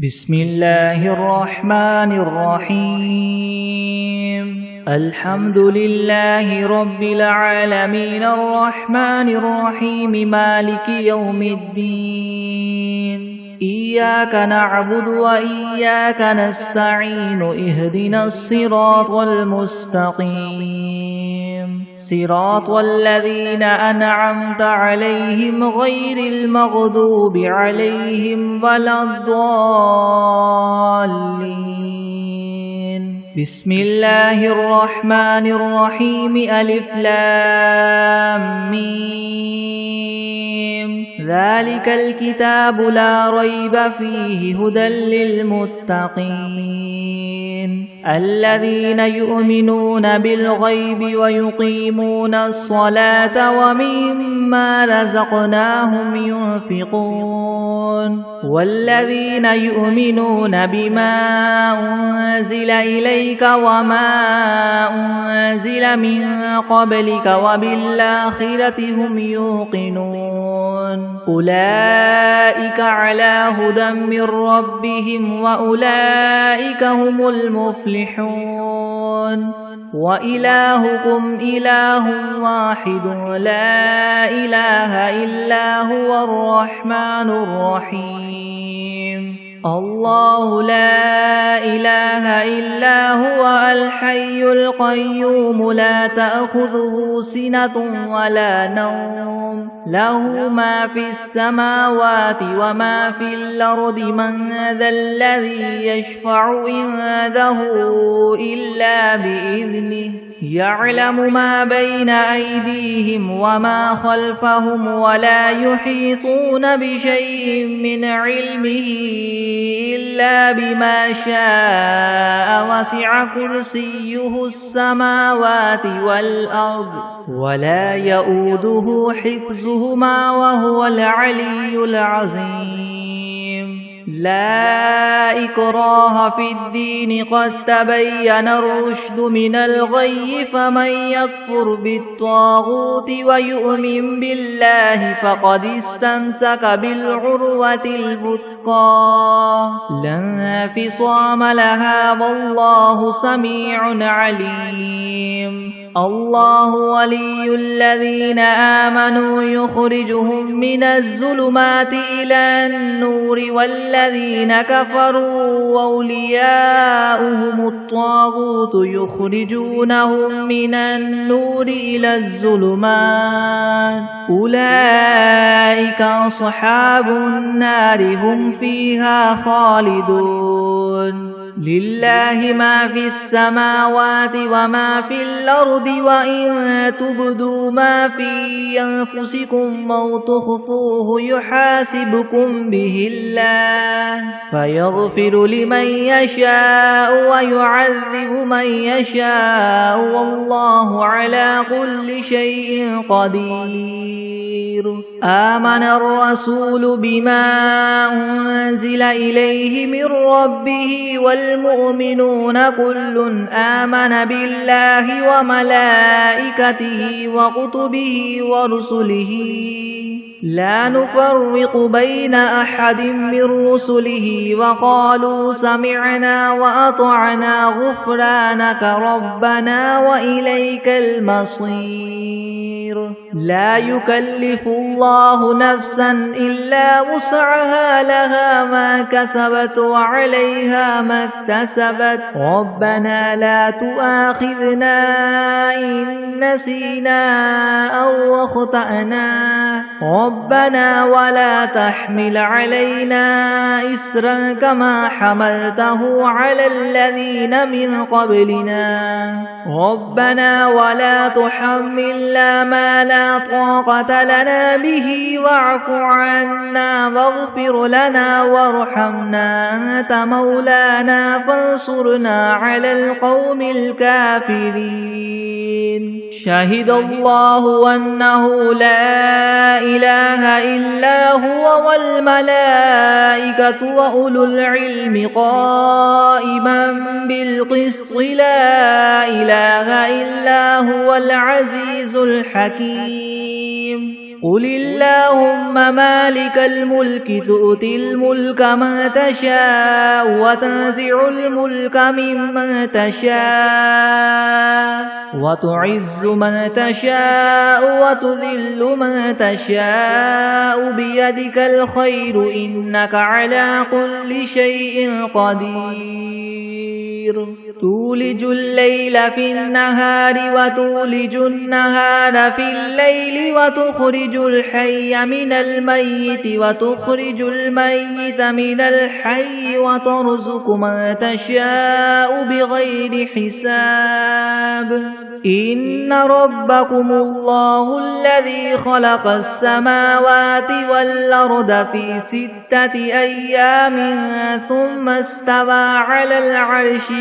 بسم الله الرحمن الرحيم الحمد لله رب العالمين الرحمن الرحيم مالك يوم الدين إياك نعبد وإياك نستعين اهدنا الصراط المستقيم صراط الذين أنعمت عليهم غير المغضوب عليهم ولا الضالين بسم الله الرحمن الرحيم ألف لام ميم ذلك الكتاب لا ريب فيه هدى للمتقين الذين يؤمنون بالغيب ويقيمون الصلاة ومما رزقناهم ينفقون والذين يؤمنون بما أنزل إليك وما أنزل من قبلك وبالآخرة هم يوقنون أولئك على هدى من ربهم وأولئك هم المفلحون وإلهكم إله واحد لا إله إلا هو الرحمن الرحيم الله لا إله إلا هو الحي القيوم لا تأخذه سنة ولا نوم له ما في السماوات وما في الأرض من ذا الذي يشفع عنده إلا بإذنه يعلم ما بين أيديهم وما خلفهم ولا يحيطون بشيء من علمه إلا بما شاء وسع كرسيه السماوات والأرض ولا يؤوده حفظهما وهو العلي العظيم لا إكراه في الدين قد تبين الرشد من الغي فمن يكفر بالطاغوت ويؤمن بالله فقد استمسك بالعروة الوثقى لا انفصام لها والله سميع عليم الله ولي الذين آمنوا يخرجهم من الظلمات إلى النور والذين كفروا أولياؤهم الطاغوت يخرجونهم من النور إلى الظلمات أولئك أصحاب النار هم فيها خالدون لله ما في السماوات وما في الأرض وإن تبدوا ما في أنفسكم أو تخفوه يحاسبكم به الله فيغفر لمن يشاء ويعذب من يشاء والله على كل شيء قدير آمن الرسول بما أنزل إليه من ربه والمؤمنون كل آمن بالله وملائكته وكتبه ورسله لا نفرق بين أحد من رسله وقالوا سمعنا وأطعنا غفرانك ربنا وإليك المصير لا يكلف الله نفسا إلا وسعها لها ما كسبت وعليها ما اكتسبت ربنا لا تؤاخذنا إن نسينا أو أخطأنا ربنا ولا تحمل علينا إسرا كما حملته على الذين من قبلنا ربنا ولا تحملنا ما لا طاقة لنا به واعف عنا واغفر لنا وارحمنا أنت مولانا فانصرنا على القوم الكافرين شهد الله أنه لا إله إلا هو والملائكة وأولو العلم قائما بالقسط لا إله إلا هو العزيز الحكيم قل اللهم مالك الملك تؤتي الملك من تشاء وتنزع الملك ممن تشاء وتعز من تشاء وتذل من تشاء بيدك الخير إنك على كل شيء قدير تولج الليل في النهار وتولج النهار في الليل وتخرج الحي من الميت وتخرج الميت من الحي وترزق من تشاء بغير حساب إن ربكم الله الذي خلق السماوات والأرض في 6 أيام ثم استوى على العرش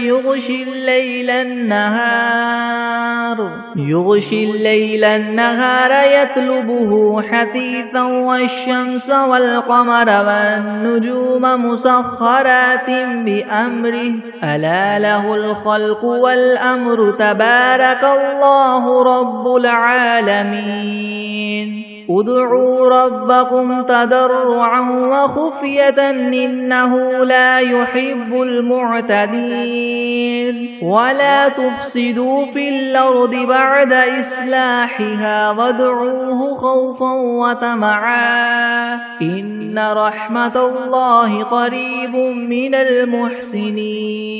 يغشي الليل النهار يطلبه حثيثا والشمس والقمر والنجوم مسخرات بأمره ألا له الخلق والأمر تبارك الله رب العالمين ادعوا ربكم تضرعا وخفية إنه لا يحب المعتدين ولا تفسدوا في الأرض بعد إصلاحها وادعوه خوفا وطمعا إن رحمة الله قريب من المحسنين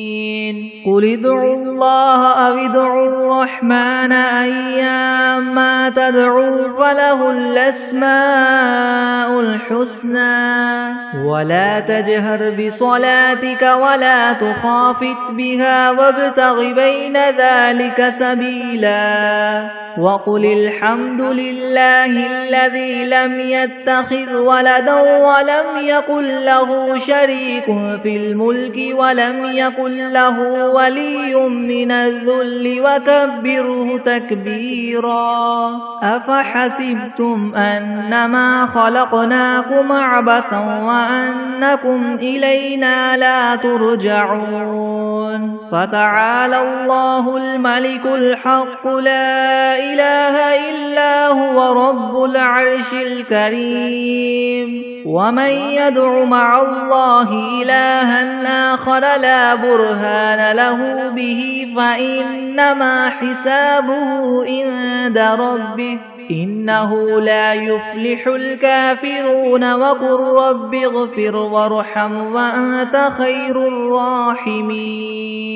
قل ادعوا الله أو ادعوا الرحمن أيما تدعوا فله الأسماء الحسنى ولا تجهر بصلاتك ولا تخافت بها وابتغ بين ذلك سبيلا وقل الحمد لله الذي لم يتخذ ولدا ولم يكن له شريك في الملك ولم يكن له ولي من الذل وكبره تكبيرا أفحسبتم أنما خلقناكم عبثا وأنكم إلينا لا ترجعون فتعالى الله الملك الحق لا إله إلا هو رب العرش الكريم ومن يدع مع الله إلها آخر لا برهان له به فإنما حسابه عند ربه إنه لا يفلح الكافرون وقل رب اغفر وارحم وأنت خير الراحمين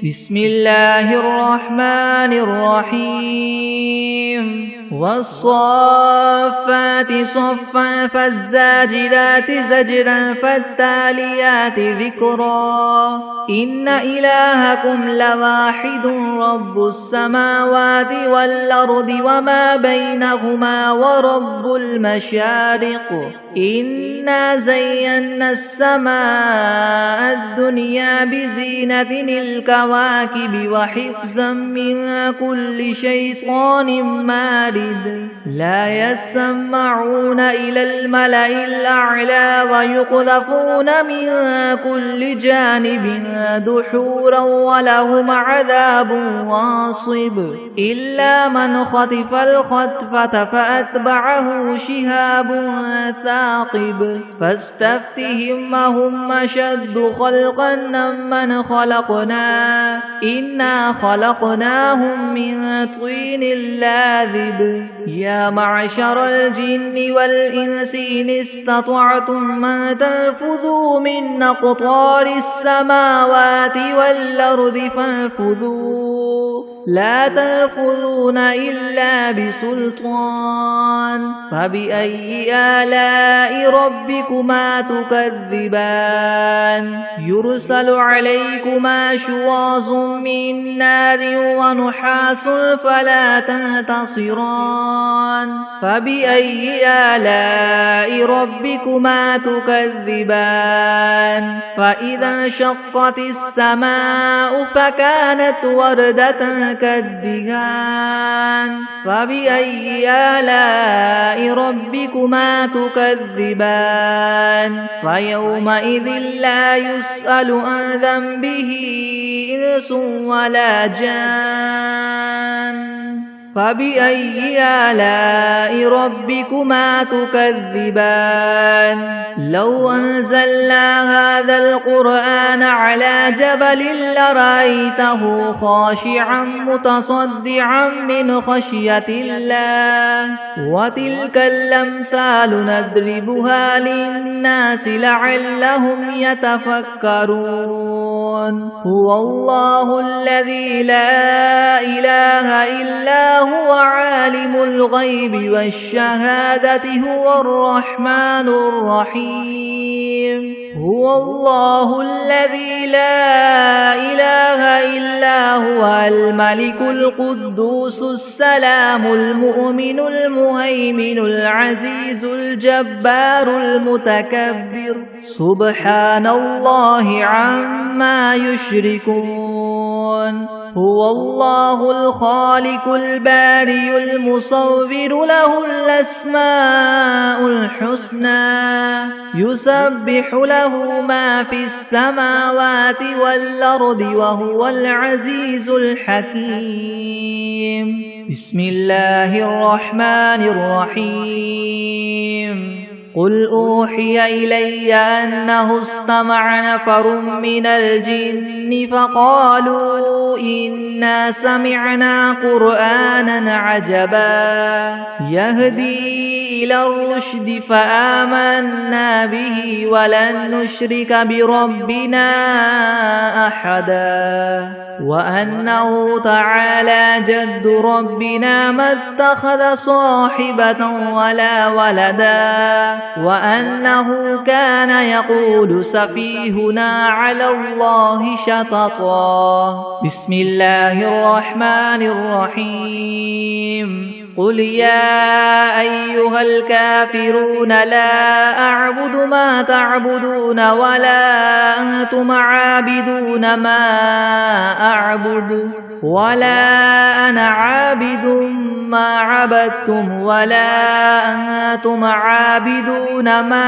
بسم الله الرحمن الرحيم والصافات صفا فالزاجرات زجرا فالتاليات ذكرا إن إلهكم لواحد رب السماوات والأرض وما بينهما ورب المشارق إنا زينا السماء الدنيا بزينة الكواكب وحفظا من كل شيطان مارد لا يسمعون إلى الملأ الأعلى ويقذفون من كل جانب دحورا ولهم عذاب واصب إلا من خطف الخطفة فأتبعه شهاب ثاقب فاستفتهم هم أشد خلقا ممن خلقنا إنا خلقناهم من طين لاذب يا معشر الجن والإنس إن استطعتم أن تنفذوا من أقطار السماوات والأرض فانفذوا لا تنفذون إلا بسلطان فبأي آلاء ربكما تكذبان يرسل عليكما شواظ من نار ونحاس فلا تنتصران فبأي آلاء ربكما تكذبان فإذا انشقت السماء فكانت وردة كالدهان فبأي آلاء ربكما تكذبان فيومئذ لا يسأل عن ذنبه إنس ولا جان فبأي آلاء ربكما تكذبان لو أنزلنا هذا القرآن على جبل لرأيته خاشعا متصدعا من خشية الله وتلك الأمثال نضربها للناس لعلهم يتفكرون هو الله الذي لا إله إلا هو عالم الغيب والشهادة هو الرحمن الرحيم هو الله الذي لا إله إلا هو الملك القدوس السلام المؤمن المهيمن العزيز الجبار المتكبر سبحان الله عما يشركون هو الله الخالق البارئ المصور له الأسماء الحسنى يسبح له ما في السماوات والأرض وهو العزيز الحكيم بسم الله الرحمن الرحيم قل أوحي إلي أنه استمع نفر من الجن فقالوا إنا سمعنا قرآنا عجبا يهدي إلى الرشد فآمنا به ولن نشرك بربنا أحدا وأنه تعالى جد ربنا ما اتخذ صاحبة ولا ولدا وأنه كان يقول سفيهنا على الله شططا بسم الله الرحمن الرحيم قل يا أيها الكافرون لا أعبد ما تعبدون ولا أنتم عابدون ما أعبد ولا أنا عابد ما عبدتم ولا أنتم عابدون ما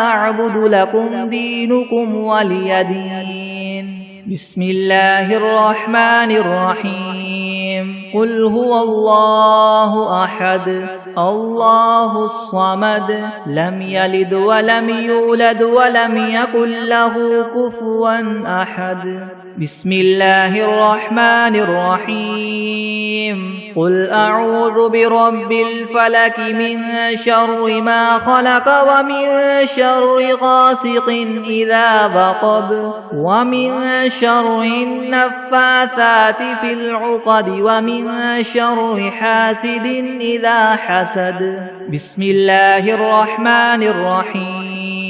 أعبد لكم دينكم ولي دين بسم الله الرحمن الرحيم قل هو الله أحد الله الصمد لم يلد ولم يولد ولم يكن له كفوا أحد بسم الله الرحمن الرحيم قل أعوذ برب الفلك من شر ما خلق ومن شر غاسق إذا وقب ومن شر النفاثات في العقد ومن شر حاسد إذا حسد بسم الله الرحمن الرحيم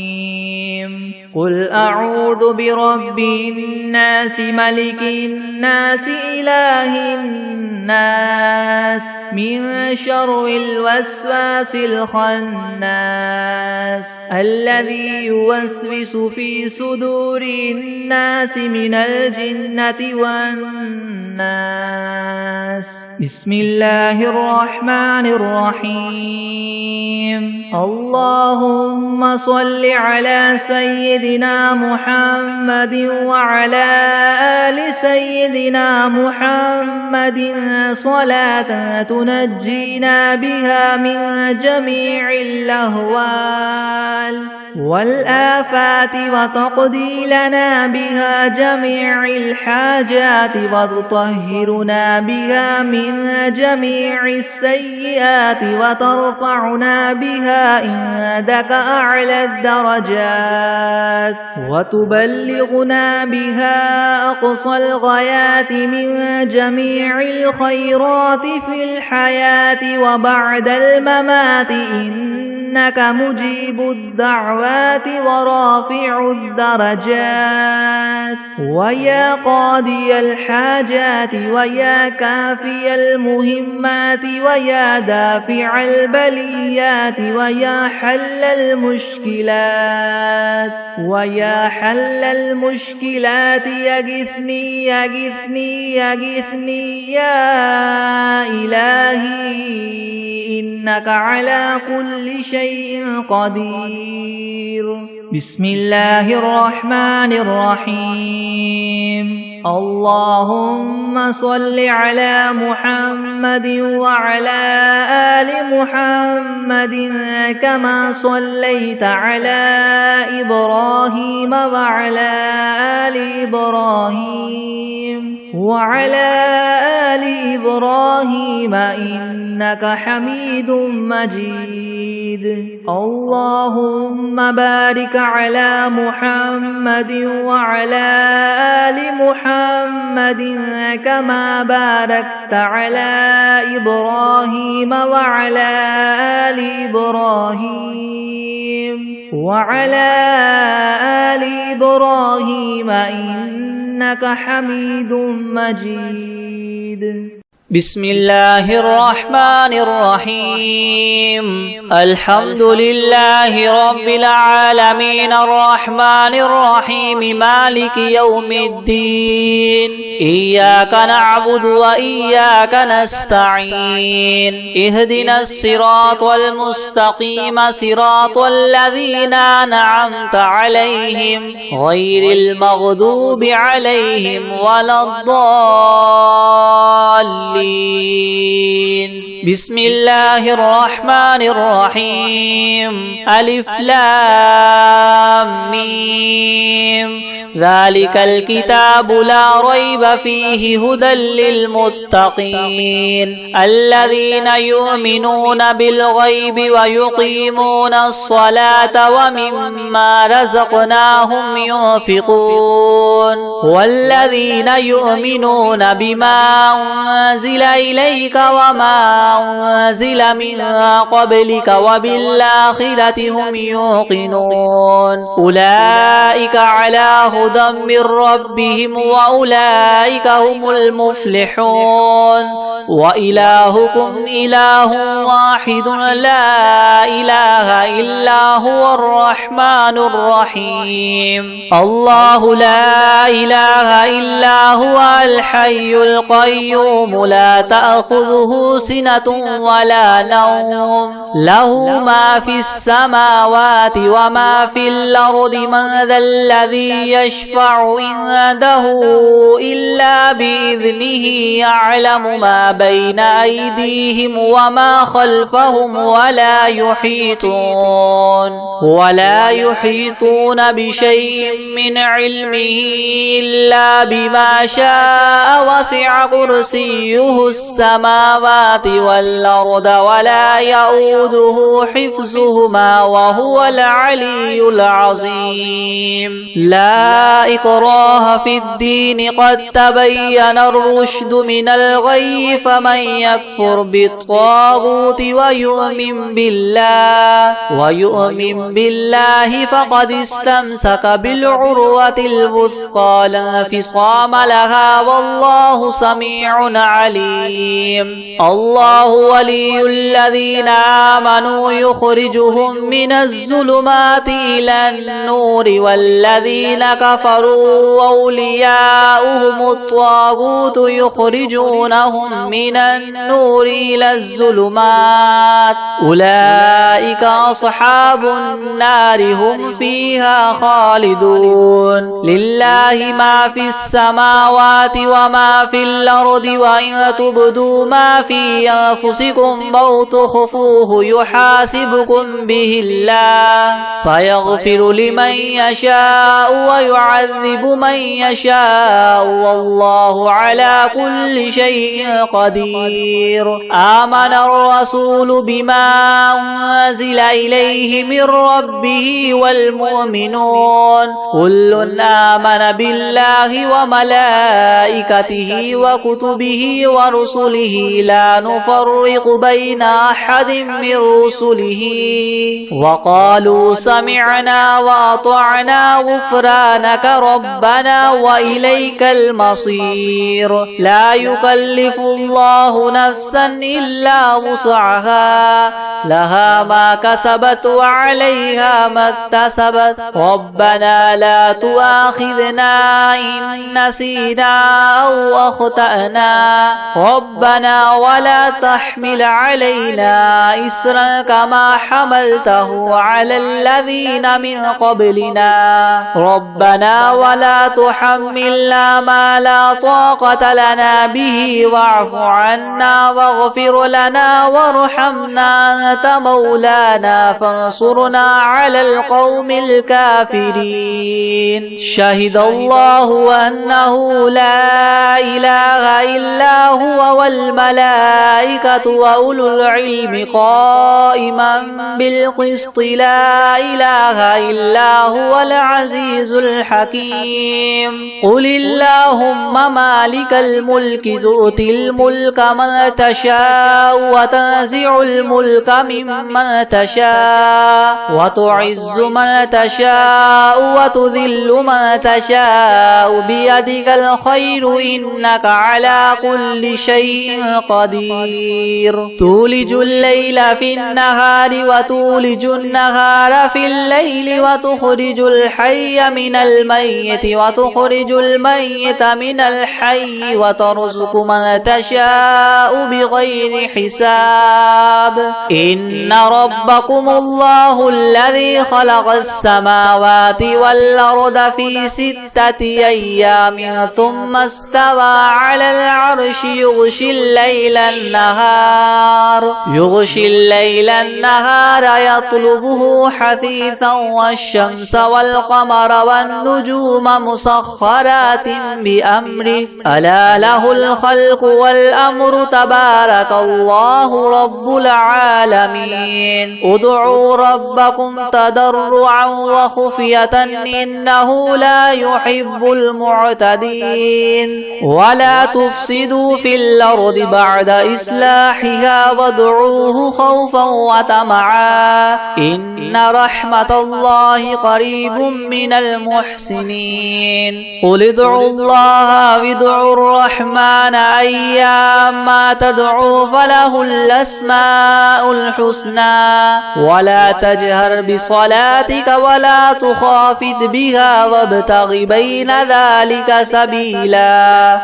قل أعوذ برب الناس ملك الناس إله الناس من شر الوسواس الخناس الذي يوسوس في صدور الناس من الجنة والناس بسم الله الرحمن الرحيم اللهم صل على سيدنا محمد وعلى آل سيدنا محمد صلاة تنجينا بها من جميع الأهوال والآفات وتقضي لنا بها جميع الحاجات وتطهرنا بها من جميع السيئات وترفعنا بها عندك أعلى الدرجات وتبلغنا بها أقصى الغايات من جميع الخيرات في الحياة وبعد الممات إنك مجيب الدعوات ورافع الدرجات ويا قاضي الحاجات ويا كافي المهمات ويا دافع البليات ويا حل المشكلات ويا حل المشكلات يغثني يغثني يغثني يا إلهي إنك على كل شيء قدير بسم الله الرحمن الرحيم اللهم صل على محمد وعلى آل محمد كما صليت على إبراهيم وعلى آل إبراهيم إنك حميد مجيد اللهم بارك على محمد وعلى آل محمد كما باركت على إبراهيم وعلى آل إبراهيم إنك حميد مجيد بسم الله الرحمن الرحيم الحمد لله رب العالمين الرحمن الرحيم مالك يوم الدين إياك نعبد وإياك نستعين اهدنا الصراط المستقيم صراط الذين أنعمت عليهم غير المغضوب عليهم ولا الضالين بسم الله الرحمن الرحيم ألف لام ميم ذلك الكتاب لا ريب فيه هدى للمتقين الذين يؤمنون بالغيب ويقيمون الصلاة ومما رزقناهم ينفقون والذين يؤمنون بما أنزل إليك وما أنزل من قبلك وبالآخرة هم يوقنون أولئك على هدى من ربهم وأولئك هم المفلحون وإلهكم إله واحد لا إله إلا هو الرحمن الرحيم الله لا إله إلا هو الحي القيوم لا تأخذه سنة ولا نوم له ما في السماوات وما في الأرض من ذا الذي يشفع عنده إلا بإذنه يعلم ما بين أيديهم وما خلفهم ولا يحيطون بشيء من علمه إلا بما شاء وسع كرسيه السماوات والأرض ولا يؤوده حفظهما وهو العلي العظيم لا إكراه في الدين قد تبين الرشد من الغي فمن يكفر بالطاغوت ويؤمن بالله فقد استمسك بالعروة الوثقى لا انفصام لها والله سميع عليم الله ولي الذين آمنوا يخرجهم من الظلمات إلى النور والذين كفروا أولياؤهم الطاغوت يخرجونهم من النور إلى الظلمات أولئك أصحاب النار هم فيها خالدون لله ما في السماوات وما في الأرض وإن تبدوا ما في أنفسكم أو تخفوه يحاسبكم به الله فيغفر لمن يشاء ويعذب من يشاء والله على كل شيء قدير آمن الرسول بما أنزل إليه من ربه والمؤمنون كل آمن بالله وملائكته وكتبه ورسله لا نفرق بين أحد من رسله وقالوا سمعنا وأطعنا غفرانك ربنا وإليك المصير لا يكلف الله نفسا إلا وسعها لها ما كسبت وعليها ما اكتسبت ربنا لا تؤاخذنا إن نسينا أو أخطأنا ربنا ولا تحمل علينا إسرا كما حملته على الذين من قبلنا ربنا ولا تحملنا ما لا طاقة لنا به واعف عنا واغفر لنا وارحمنا أنت مولانا فانصرنا على القوم الكافرين شهد الله أنه لا إله إلا هو والملائكة وأولو العلم قائما بالقسط لا إله إلا هو العزيز الحكيم قل اللهم مالك الملك تؤتي الملك من تشاء وتنزع الملك ممن تشاء وتعز من تشاء وتذل من تشاء بيدك الخير إنك على كل شيء قدير تولج الليل في النهار وتولج النهار في الليل وتخرج الحي من الميت وتخرج الميت من الحي وترزق من تشاء بغير حساب إن ربكم الله الذي خلق السماوات والأرض في 6 أيام ثم استوى على العرش يغشي الليل النهار يطلبه حثيثا والشمس والقمر والنجوم مسخرات بأمره ألا له الخلق والأمر تبارك الله رب العالمين ادعوا ربكم تضرعا وخفية إنه لا يحب المعتدين ولا تفسدوا في الأرض بعد إصلاحها وادعوه خوفا وطمعا إن رحمة الله قريب من المحسنين قل ادعوا الله وادعوا الرحمن أيما تدعوا فله الأسماء الحسنى ولا تجهر بصلاتك ولا تخافت بها وابتغ بين ذلك سبيلا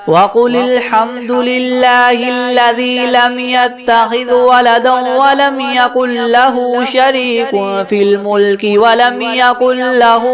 وقل الحمد لله الذي لم يتخذ ولدا ولم يكن له شريك في الملك ولم يكن له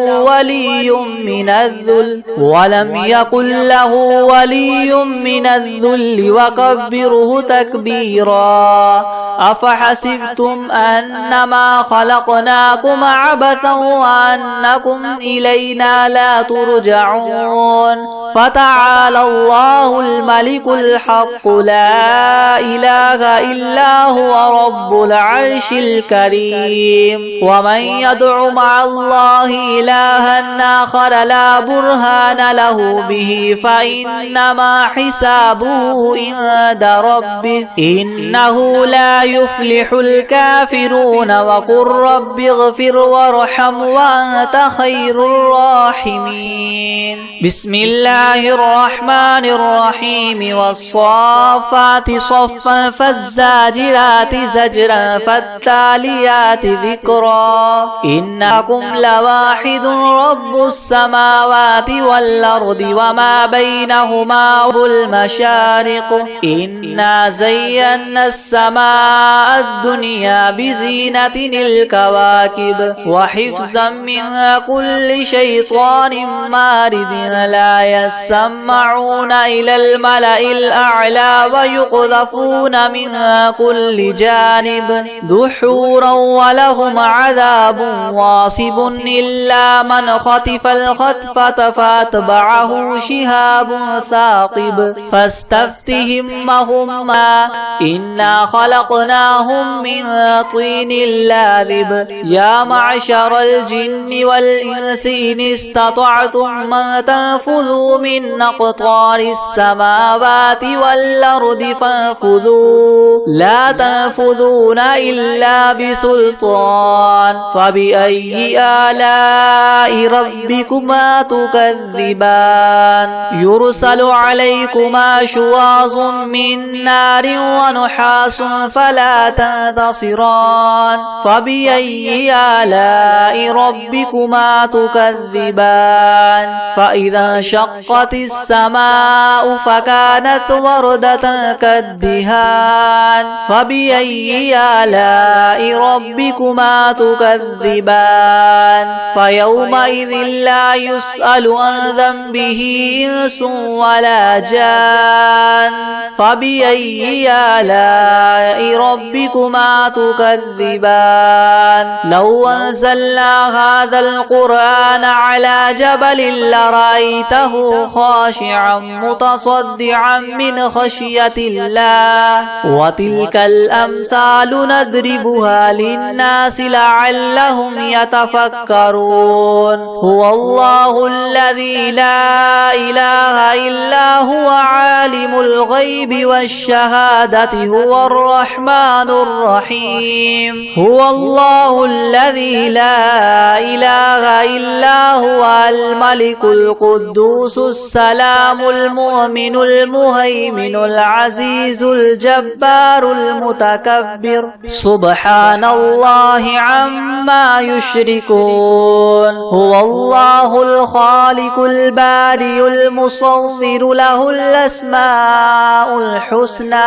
ولي من الذل وكبره تكبيرا أفحسبتم أنما خلقناكم عبثا وأنكم إلينا لا ترجعون فتعالى الله الملك الحق لا إله إلا هو رب العرش الكريم ومن يدع مع الله إلها آخر لا برهان له به فإنما حسابه عند ربه إنه لا يفلح الكافرون وقل رب اغفر وارحم وأنت خير الراحمين بسم الله الرحمن الرحيم والصافات صفا فالزاجرات زجرا فالتاليات ذكرا إنكم لواحد رب السماوات والأرض وما بينهما المشارق إنا زينا السماء الدنيا بزينة الكواكب وحفظا من كل شيطان مارد لا يسمعون إلى الملأ الأعلى ويقذفون من كل جانب دحورا ولهم عذاب واصب إلا من خطف الخطفة فاتبعه شهاب ثاقب فاستفتهم وهما إنا خلقناهم من طين لاذب يا معشر الجن والإنس إن استطعتم من تنفذوا من أقطار السماوات والأرض فانفذوا لا تنفذون إلا بسلطان فبأي آلاء ربكما تكذبان يرسل عليكما شواظ من نار ونحاس فلا تنتصران فبأي آلاء ربكما تكذبان فإذا انشقت السماء فكانت وردة كالدهان فبأي آلاء ربكما تكذبان فيومئذ لا يسأل عن ذنبه إنس ولا جان فبأي آلاء ربكما تكذبان لو أنزلنا هذا القرآن على جبل لرأيته خاشعا متصدعا من خشية الله وتلك الأمثال نضربها للناس لعلهم يتفكرون هو الله الذي لا إله إلا هو عالم الغيب والشهادة هو الرحمن الرحيم هو الله الذي لا إله إلا هو الملك القدوس السلام المؤمن المهيمن العزيز الجبار المتكبر سبحان الله عما يشركون هو الله الخالق البارئ المصور له الأسماء الحسنى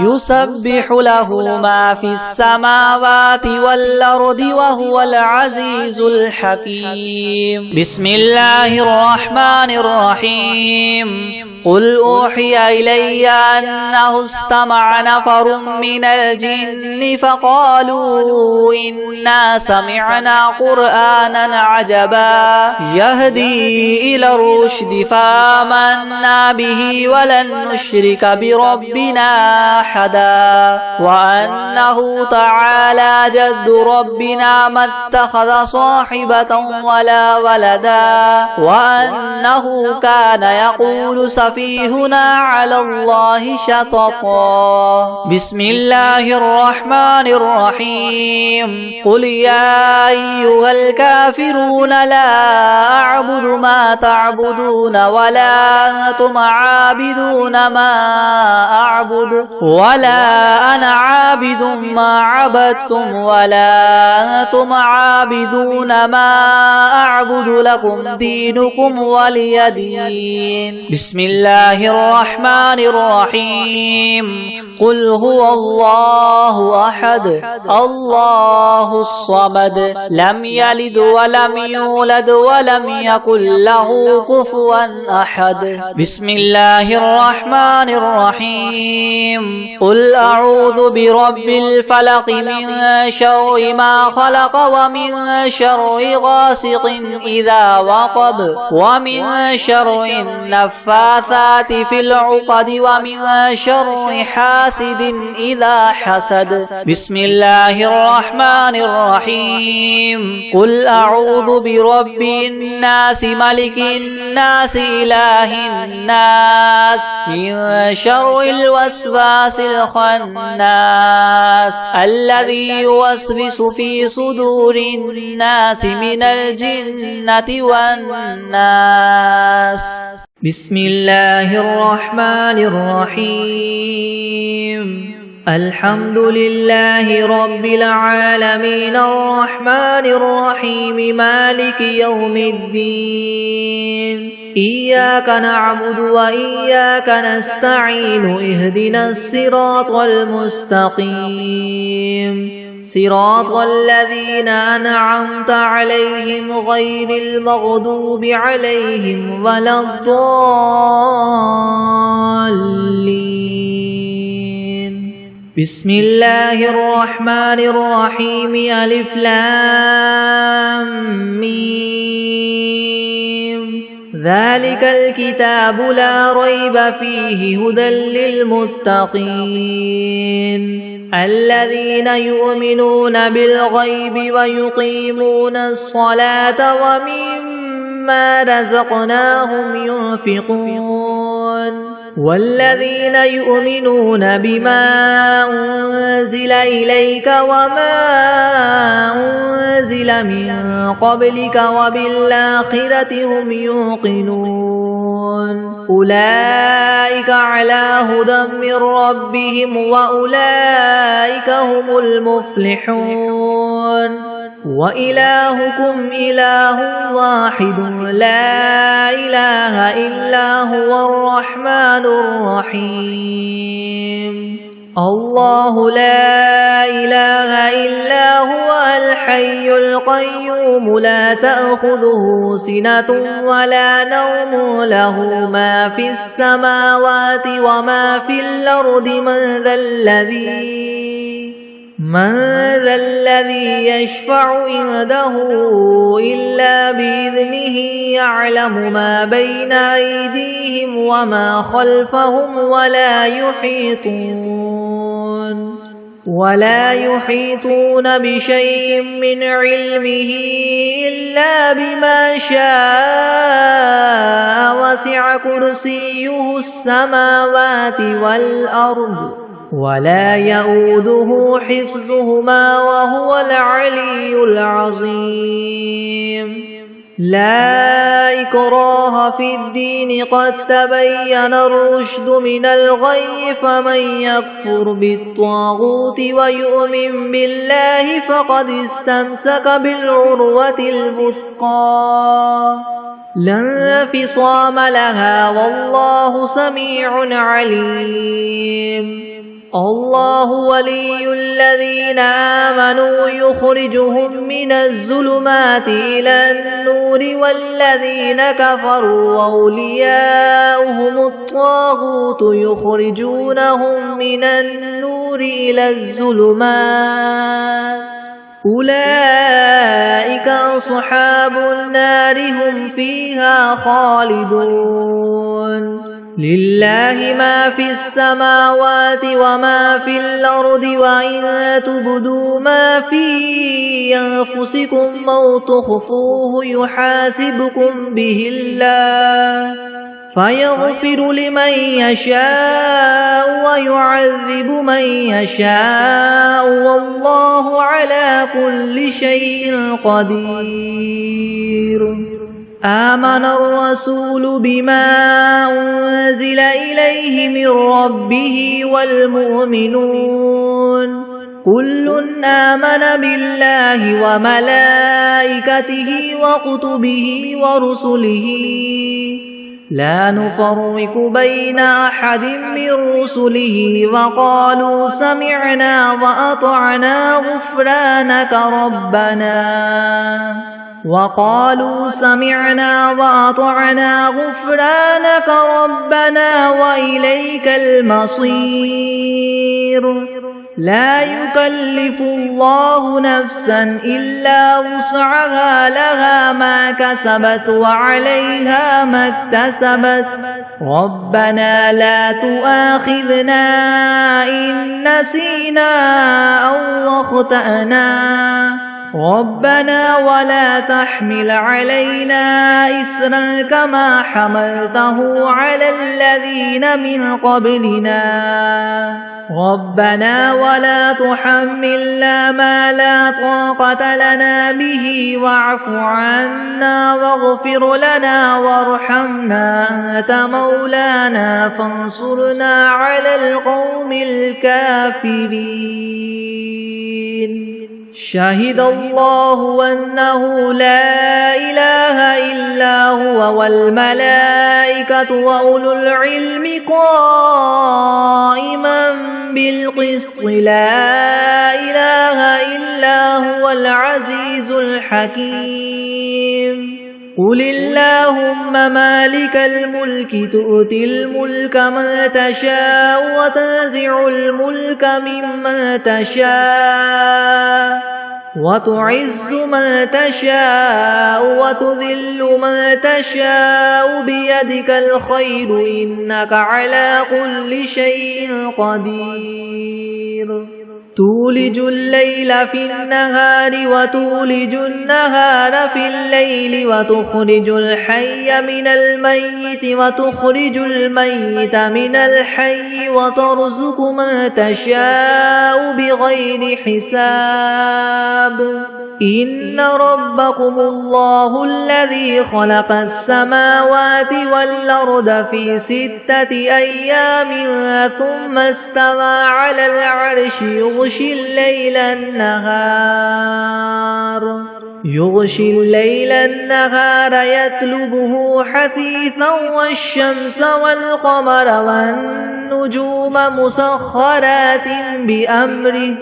يسبح له ما في السماوات والأرض وهو العزيز الحكيم بسم الله الرحمن الرحيم قل أوحي إلي أنه استمع نفر من الجن فقالوا إنا سمعنا قرآنا عجبا يهدي إلى الرشد فآمنا به ولن نشرك بربنا أحدا وأنه تعالى جد ربنا ما اتخذ صاحبة ولا ولدا وأنه كان يقول سفيهنا على الله شططا بسم الله الرحمن الرحيم قل يا أيها الكافرون لا أعبد ما تعبدون ولا أنتم عابدون ما أعبد ولا أنا عابد ما عبدتم ولا أنتم عابدون ما أعبد لكم دينكم ولي دين بسم الله الرحمن الرحيم قل هو الله أحد الله الصمد لم يلد ولم يولد ولم يكن له كفوا أحد بسم الله الرحمن الرحيم قل أعوذ برب الفلق من شر ما خلق ومن شر غاسق إذا وقب ومن شر النفاثات في العقد ومن شر حاسد إذا حسد بسم الله الرحمن الرحيم قل أعوذ برب الناس ملك الناس إله الناس من شر الوسواس الخناس الذي يوسوس في صدور الناس من الجنة والناس بسم الله الرحمن الرحيم الحمد لله رب العالمين الرحمن الرحيم مالك يوم الدين إياك نعبد وإياك نستعين اهدنا الصراط المستقيم صراط الذين أنعمت عليهم غير المغضوب عليهم ولا الضالين بسم الله الرحمن الرحيم ألف لام ميم ذلك الكتاب لا ريب فيه هدى للمتقين الذين يؤمنون بالغيب ويقيمون الصلاة ومما مما رزقناهم ينفقون والذين يؤمنون بما أنزل إليك وما أنزل من قبلك وبالآخرة هم يوقنون أولئك على هدى من ربهم وأولئك هم المفلحون وإلهكم إله واحد لا إله إلا هو الرحمن الرحيم الله لا إله إلا هو الحي القيوم لا تأخذه سنة ولا نوم له ما في السماوات وما في الأرض من ذا الذي يشفع عنده إلا بإذنه يعلم ما بين أيديهم وما خلفهم ولا يحيطون بشيء من علمه إلا بما شاء وسع كرسيه السماوات والأرض ولا يؤوده حفظهما وهو العلي العظيم لا إكراه في الدين قد تبين الرشد من الغي فمن يكفر بالطاغوت ويؤمن بالله فقد استمسك بالعروة الوثقى لا انفصام لها والله سميع عليم الله ولي الذين آمنوا يخرجهم من الظلمات إلى النور والذين كفروا أولياؤهم الطاغوت يخرجونهم من النور إلى الظلمات أولئك أصحاب النار هم فيها خالدون لله ما في السماوات وما في الأرض وإن تبدوا ما في أنفسكم أو تخفوه يحاسبكم به الله فيغفر لمن يشاء ويعذب من يشاء والله على كل شيء قدير آمن الرسول بما أنزل إليه من ربه والمؤمنون كل آمن بالله وملائكته وكتبه ورسله لا نفرق بين أحد من رسله وقالوا سمعنا وأطعنا غفرانك ربنا وإليك المصير لا يكلف الله نفسا إلا وسعها لها ما كسبت وعليها ما اكتسبت ربنا لا تؤاخذنا إن نسينا أو أخطأنا ربنا ولا تحمل علينا إسرا كما حملته على الذين من قبلنا ربنا ولا تحملنا ما لا طاقة لنا به واعف عنا واغفر لنا وارحمنا أنت مولانا فانصرنا على القوم الكافرين شهد الله أنه لا إله إلا هو والملائكة وأولو العلم قائما بالقسط لا إله إلا هو العزيز الحكيم قل اللهم مالك الملك تؤتي الملك من تشاء وتنزع الملك ممن تشاء وتعز من تشاء وتذل من تشاء بيدك الخير إنك على كل شيء قدير تولج الليل في النهار وتولج النهار في الليل وتخرج الحي من الميت وتخرج الميت من الحي وترزق من تشاء بغير حساب إن ربكم الله الذي خلق السماوات والأرض في 6 أيام ثم استوى على العرش يغشي الليل النهار يطلبه حثيثا والشمس والقمر والنجوم مسخرات بأمره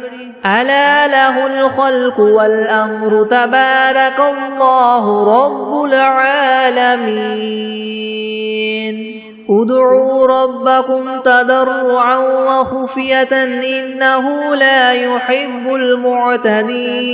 ألا له الخلق والأمر تبارك الله رب العالمين ادعوا ربكم تضرعا وخفية إنه لا يحب المعتدين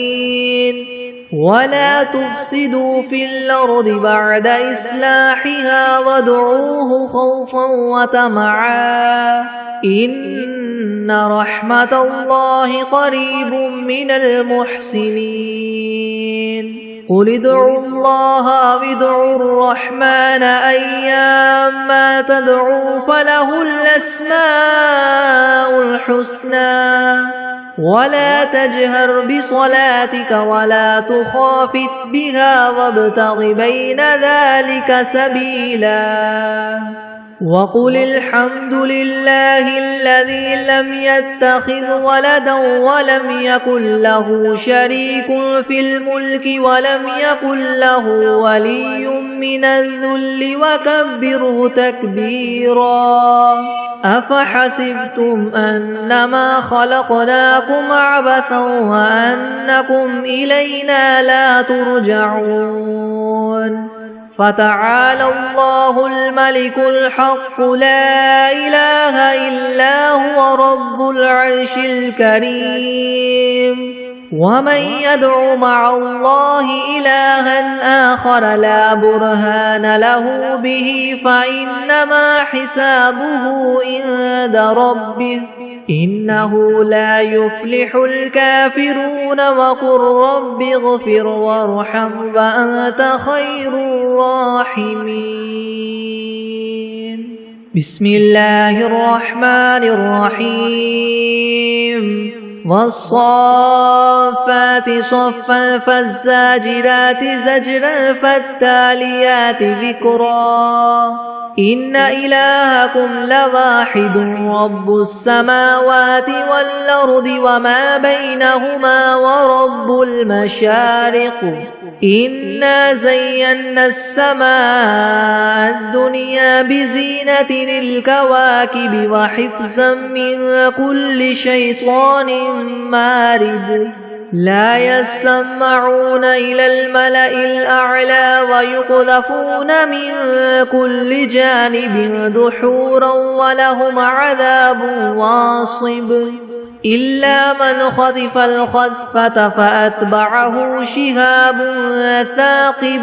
ولا تفسدوا في الأرض بعد إصلاحها وادعوه خوفا وطمعا إن رحمة الله قريب من المحسنين قل ادعوا الله أو ادعوا الرحمن أيما تدعوا فله الأسماء الحسنى ولا تجهر بصلاتك ولا تخافت بها وابتغ بين ذلك سبيلا وقل الحمد لله الذي لم يتخذ ولدا ولم يكن له شريك في الملك ولم يكن له ولي من الذل وكبره تكبيرا أفحسبتم أنما خلقناكم عبثا وأنكم إلينا لا ترجعون فتعالى الله الملك الحق لا إله إلا هو رب العرش الكريم ومن يدع مع الله إلها آخر لا برهان له به فإنما حسابه عند ربه إنه لا يفلح الكافرون وقل رب اغفر وارحم وأنت خير الراحمين بسم الله الرحمن الرحيم والصافات صفا فالزاجرات زجرا فالتاليات ذكرا إن إلهكم لواحد رب السماوات والأرض وما بينهما ورب المشارق إنا زينا السماء الدنيا بزينة الكواكب وحفظا من كل شيطان مارد لا يسمعون إلى الملأ الأعلى ويقذفون من كل جانب دحورا ولهم عذاب واصب إلا من خطف الخطفة فأتبعه شهاب ثاقب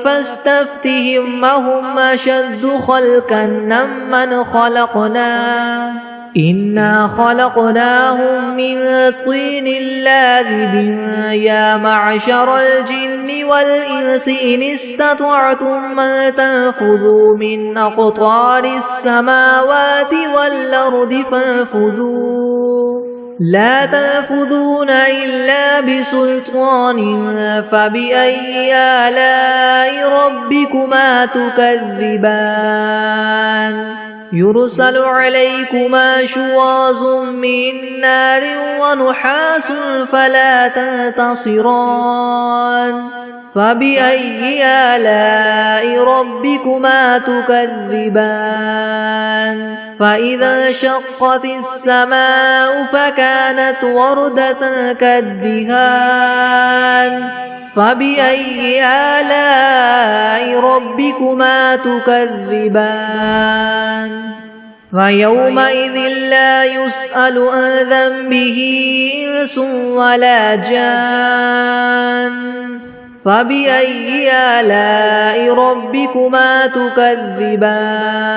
فاستفتهم أهم أشد خلقا ممن خلقنا إنا خلقناهم من طين لازب يا معشر الجن والإنس إن استطعتم أن تنفذوا من أقطار السماوات والأرض فانفذوا لا تنفذون إلا بسلطان فبأي آلاء ربكما تكذبان يرسل عليكما شواظ من نار ونحاس فلا تنتصران فبأي آلاء ربكما تكذبان فإذا انشقت السماء فكانت وردة كالدهان فبأي آلاء ربكما تكذبان فيومئذ لا يسأل عن ذنبه إنس ولا جان فبأي آلاء ربكما تكذبان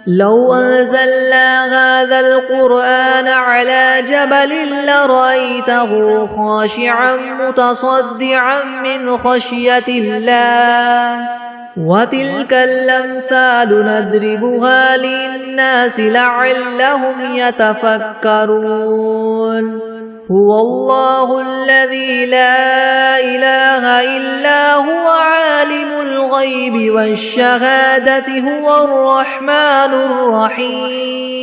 لو أنزلنا هذا القرآن على جبل لرأيته خاشعا متصدعا من خشية الله وتلك الأمثال نضربها للناس لعلهم يتفكرون هو الله الذي لا إله إلا هو عالم الغيب والشهادة هو الرحمن الرحيم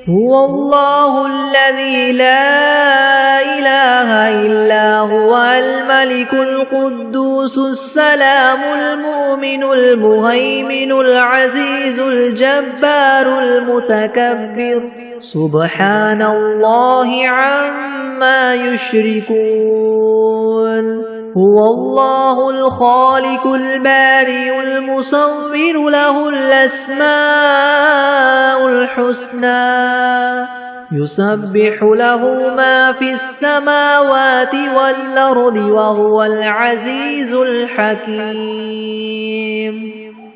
هو الله الذي لا إله إلا هو الملك القدوس السلام المؤمن المهيمن العزيز الجبار المتكبر سبحان الله عما يشركون هو الله الخالق البارئ المصور له الأسماء الحسنى يسبح له ما في السماوات والأرض وهو العزيز الحكيم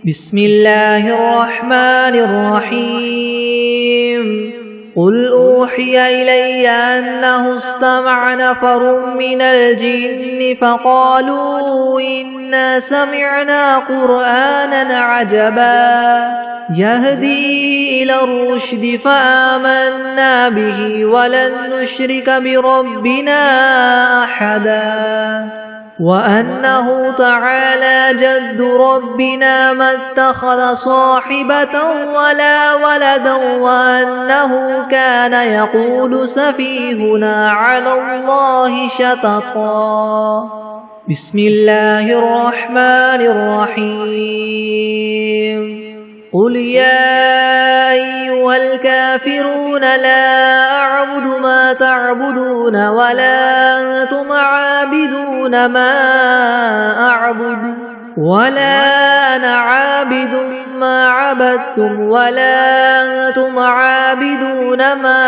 بسم الله الرحمن الرحيم قل أوحي إلي أنه استمع نفر من الجن فقالوا إنا سمعنا قرآنا عجبا يهدي إلى الرشد فآمنا به ولن نشرك بربنا أحدا وأنه تعالى جد ربنا ما اتخذ صاحبة ولا ولدا وأنه كان يقول سفيهنا على الله شططا بسم الله الرحمن الرحيم قل يا أيها الكافرون لا أعبد ما تعبدون ولا أنتم عابدون ما أعبد ولا أنا عابد ما عبدتم ولا أنتم عابدون ما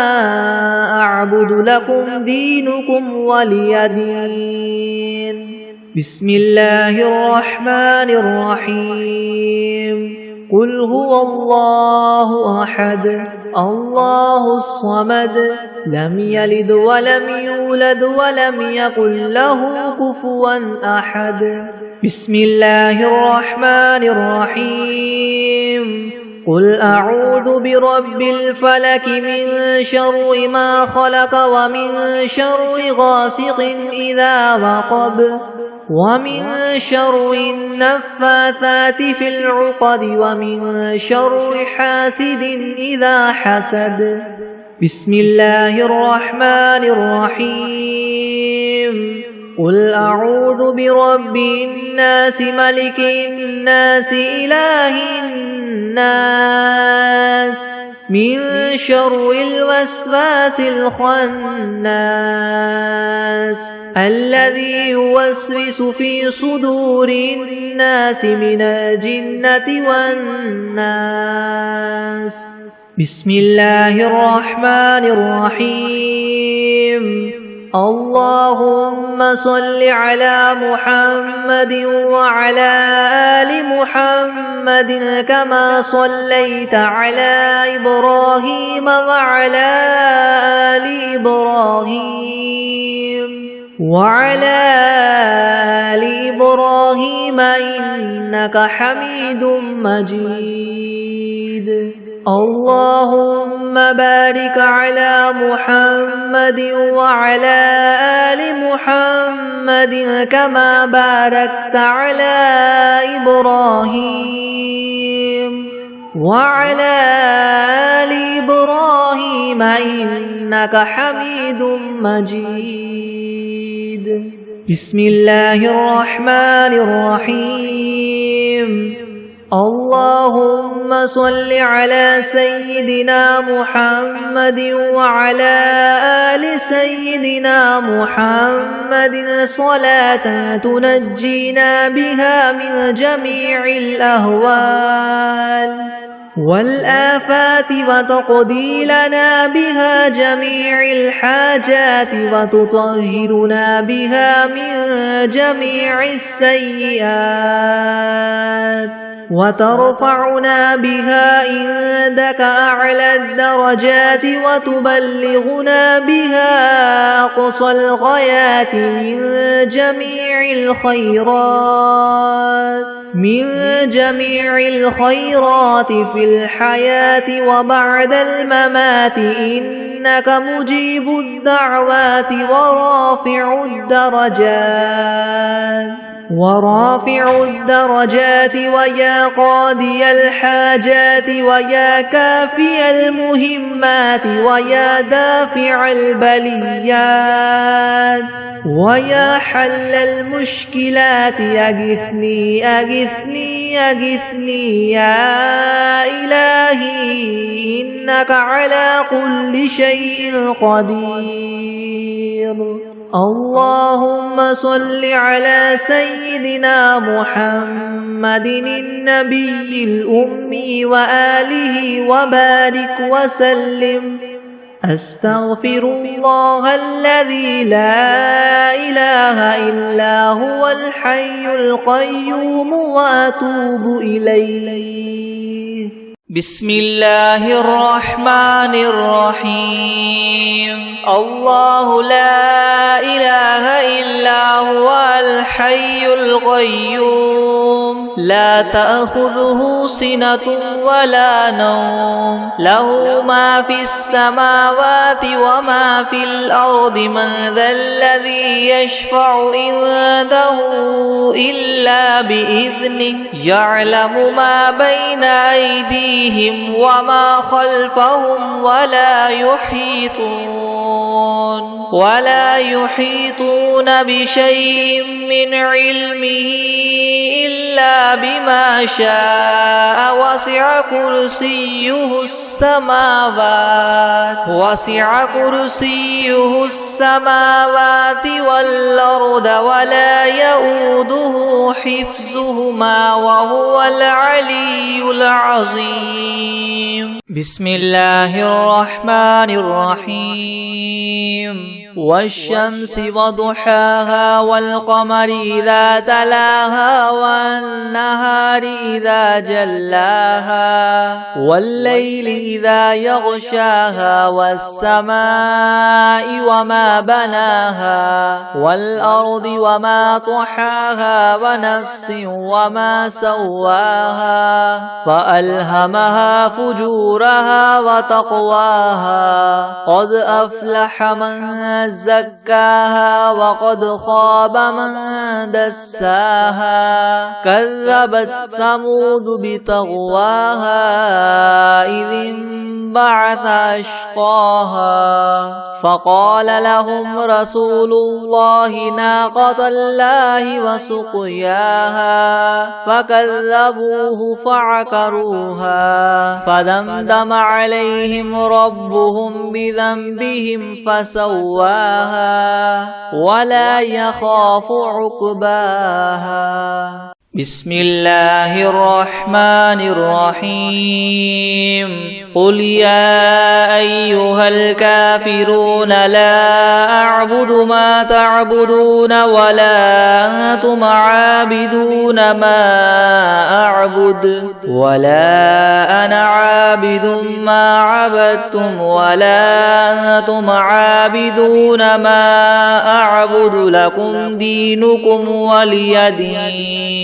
أعبد لكم دينكم ولي دين بسم الله الرحمن الرحيم قل هو الله أحد الله الصمد لم يلد ولم يولد ولم يكن له كفوا أحد بسم الله الرحمن الرحيم قل أعوذ برب الفلك من شر ما خلق ومن شر غاسق إذا وقب ومن شر النفاثات في العقد ومن شر حاسد إذا حسد بسم الله الرحمن الرحيم قل أعوذ برب الناس ملك الناس إله الناس من شر الوسواس الخناس الذي يوسوس في صدور الناس من الجنة والناس بسم الله الرحمن الرحيم اللهم صل على محمد وعلى آل محمد كما صليت على إبراهيم وعلى آل إبراهيم وعلى آل إبراهيم إنك حميد مجيد اللهم بارك على محمد وعلى آل محمد كما باركت على إبراهيم وعلى آل إبراهيم إنك حميد مجيد بسم الله الرحمن الرحيم اللهم صل على سيدنا محمد وعلى آل سيدنا محمد صلاة تنجينا بها من جميع الأهوال والآفات وتقضي لنا بها جميع الحاجات وتطهرنا بها من جميع السيئات وترفعنا بها عندك أعلى الدرجات وتبلغنا بها أقصى الغايات من جميع الخيرات في الحياة وبعد الممات إنك مجيب الدعوات ورافع الدرجات ويا قاضي الحاجات ويا كافي المهمات ويا دافع البليات ويا حل المشكلات أغثني أغثني أغثني يا إلهي إنك على كل شيء قدير. اللهم صل على سيدنا محمد النبي الأمي وآله وبارك وسلم. أستغفر الله الذي لا إله إلا هو الحي القيوم وأتوب إليه. بسم الله الرحمن الرحيم. الله لا إله إلا هو الحي القيوم لا تأخذه سنة ولا نوم له ما في السماوات وما في الأرض من ذا الذي يشفع عنده إلا بإذنه يعلم ما بين أيديهم وما خلفهم ولا يحيطون بشيء من علمه إلا بما شاء وسع كرسيه السماوات والأرض ولا يؤوده حفظهما وهو العلي العظيم. بسم الله الرحمن الرحيم. والشمس وضحاها والقمر إذا تلاها والنهار إذا جلاها والليل إذا يغشاها والسماء وما بناها والأرض وما طحاها ونفس وما سواها فألهمها فجورها وتقواها قد أفلح من زكاها وقد خاب من دساها كذبت ثمود بطغواها إذ انبعث أشقاها فقال لهم رسول الله ناقة الله وسقياها فكذبوه فعقروها فدمدم عليهم ربهم بذنبهم فسواها ولا يخاف عقباها. بسم الله الرحمن الرحيم. قل يا أيها الكافرون لا أعبد ما تعبدون ولا أنتم عابدون ما أعبد ولا أنا عابد ما عبدتم ولا أنتم عابدون ما أعبد لكم دينكم ولي دين.